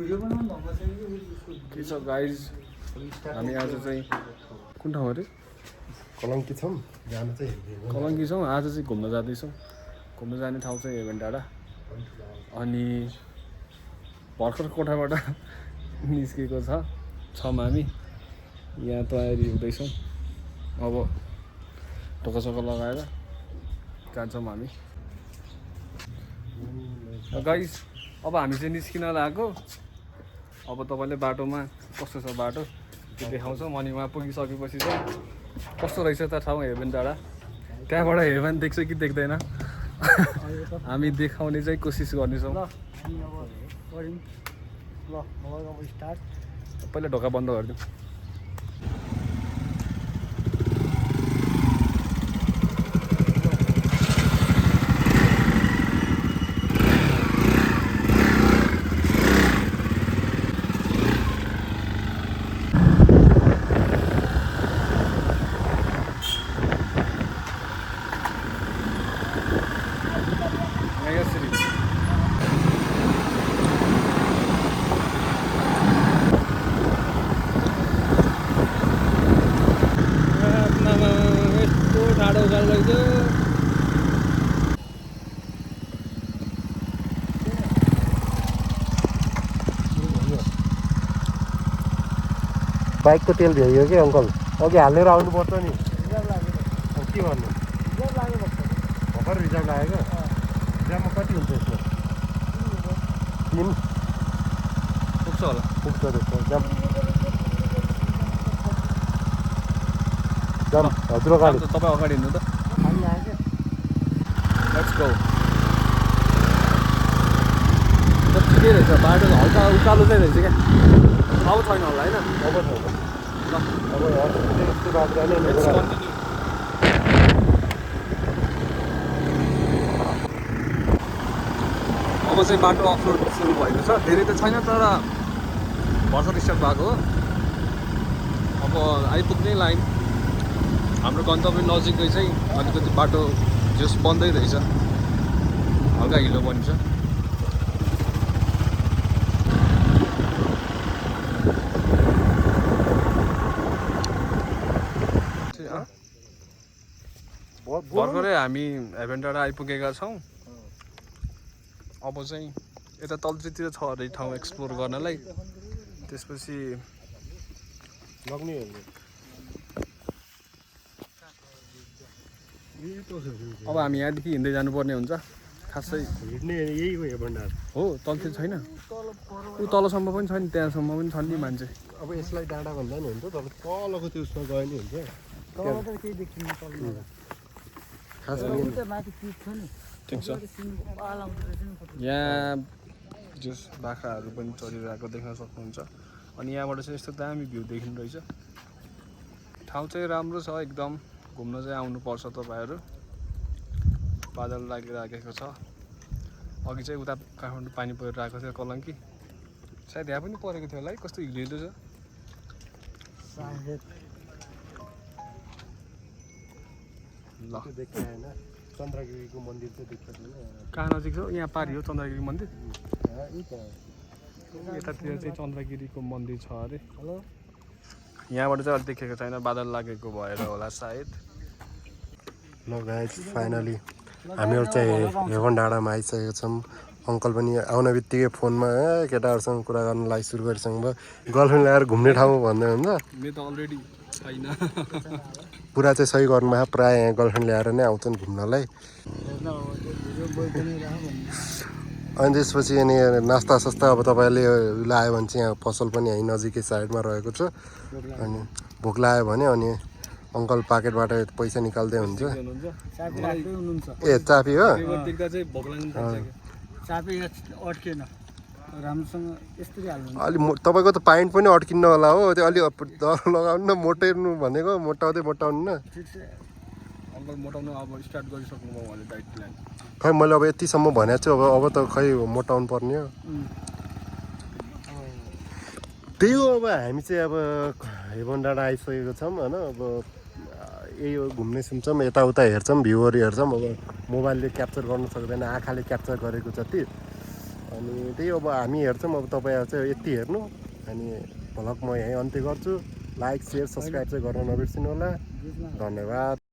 के छ गाइज हामी आज चाहिँ कुन ठाउँ अरे कलङ्की छौँ जान चाहिँ कलङ्की छौँ आज चाहिँ घुम्न जाँदैछौँ घुम्न जाने ठाउँ चाहिँ हेभन डाँडा अनि भर्खर कोठाबाट निस्केको छौँ हामी यहाँ तयारी हुँदैछौँ अब ढोकासोका लगाएर जान्छौँ हामी गाइज अब हामी चाहिँ निस्किन लागेको अब तपाईँले बाटोमा कस्तो छ बाटो त्यो देखाउँछौँ अनि वहाँ पुगिसकेपछि चाहिँ कस्तो रहेछ त ठाउँ हेभन डाँडा त्यहाँबाट हेभन देख्छ कि देख्दैन हामी देखाउने चाहिँ कोसिस गर्नेछौँ पहिला ढोका बन्द गरिदिउँ बाइकको तेल भ्याइयो कि अङ्कल अघि हालेर आउनुपर्छ नि के गर्नु भर्खर रिजर्भ लागेको रिजर्भमा कति हुन्छ यसमा 3 पुग्छ होला पुग्छ त्यसको जाम हजुर अगाडि तपाईँ अगाडि हिँड्नु त लेट्स गो ठिकै रहेछ बाटो हल्का उकालो चाहिँ रहेछ क्या अब छैन होला होइन अब यस्तो बाटो जाने अब चाहिँ बाटो अफरोड सुरु भएको छ धेरै त छैन तर भर्खर स्टार्ट भएको हो अब आइपुग्ने लाइन हाम्रो गन्तव्य नजिकै चाहिँ अलिकति बाटो जस बन्दै रहेछ हल्का हिलो पनि छ भर्खरै हामी हेभन डाँडा आइपुगेका छौँ अब चाहिँ यता तलतिर छ अरे ठाउँ एक्सप्लोर गर्नलाई त्यसपछि लग्ने अब हामी यहाँदेखि हिँड्दै जानुपर्ने हुन्छ खासै हिँड्ने यही हो हेभन डाँडा हो तलतिर छैन ऊ तलसम्म पनि छ नि त्यहाँसम्म पनि छन् नि मान्छे अब यसलाई डाँडा भन्दा नि हुन्छ तर तलको त्यो उसमा गयो नि हुन्छ खास ठिक छ यहाँ जस बाख्राहरू पनि चलिरहेको देख्न सक्नुहुन्छ अनि यहाँबाट चाहिँ यस्तो दामी भ्यू देखिनु रहेछ ठाउँ चाहिँ राम्रो छ एकदम घुम्न चाहिँ आउनुपर्छ तपाईँहरू बादल लागिराखेको छ अघि चाहिँ उता काठमाडौँ पानी परिरहेको थियो कलङ्की सायद यहाँ पनि परेको थियो होला है कस्तो हिलो छ ल चन्द्रगिरीको मन्दिर चाहिँ देख्छ कहाँ नजिक छ यहाँ पारि हो चन्द्रगिरी मन्दिर यतातिर चाहिँ चन्द्रगिरीको मन्दिर छ अरे यहाँबाट चाहिँ अलिक देखेको छैन बादल लागेको भएर होला सायद ल गाइस फाइनली हामीहरू चाहिँ हेभन डाँडामा आइसकेको छौँ अङ्कल पनि आउन बित्तिकै फोनमा केटाहरूसँग कुरा गर्नलाई सुरु गरिसक्नु भयो गर्लफ्रेन्ड ल्याएर घुम्ने ठाउँ भन्दै हुन्छ मेरो त अलरेडी छैन पुरा चाहिँ सही गर्नुभयो प्रायः यहाँ गर्लफ्रेन्ड ल्याएर नै आउँछन् घुम्नलाई अनि त्यसपछि अनि नास्ता सास्ता अब तपाईँले लायो भने चाहिँ यहाँ पसल पनि यहीँ नजिकै साइडमा रहेको छ अनि भोक लाग्यो भने अनि अङ्कल पाकेटबाट पैसा निकाल्दै हुन्छ ए चापी हो अलि तपाईँको त पाइन्ट पनि अड्किन्न होला हो त्यो अलि दर लगाउनु न मोटाउनु भनेको मोटाउँदै मोटाउनु न खै मैले अब यतिसम्म भनेको छु अब त खै मोटाउनु पर्ने हो त्यही हो अब हामी चाहिँ अब हेभन डाँडा आइसकेको छौँ होइन अब यही हो घुम्ने सुन्छौँ यताउता हेर्छौँ भ्यूहरू हेर्छौँ अब मोबाइलले क्याप्चर गर्नु सक्दैन आँखाले क्याप्चर गरेको जति अनि त्यही अब हामी हेर्छौँ, अब तपाईँहरू चाहिँ यति हेर्नु। अनि भ्लग म यहीँ अन्त्य गर्छु। लाइक, सेयर, सब्सक्राइब चाहिँ गर्न नबिर्सिनु होला। धन्यवाद।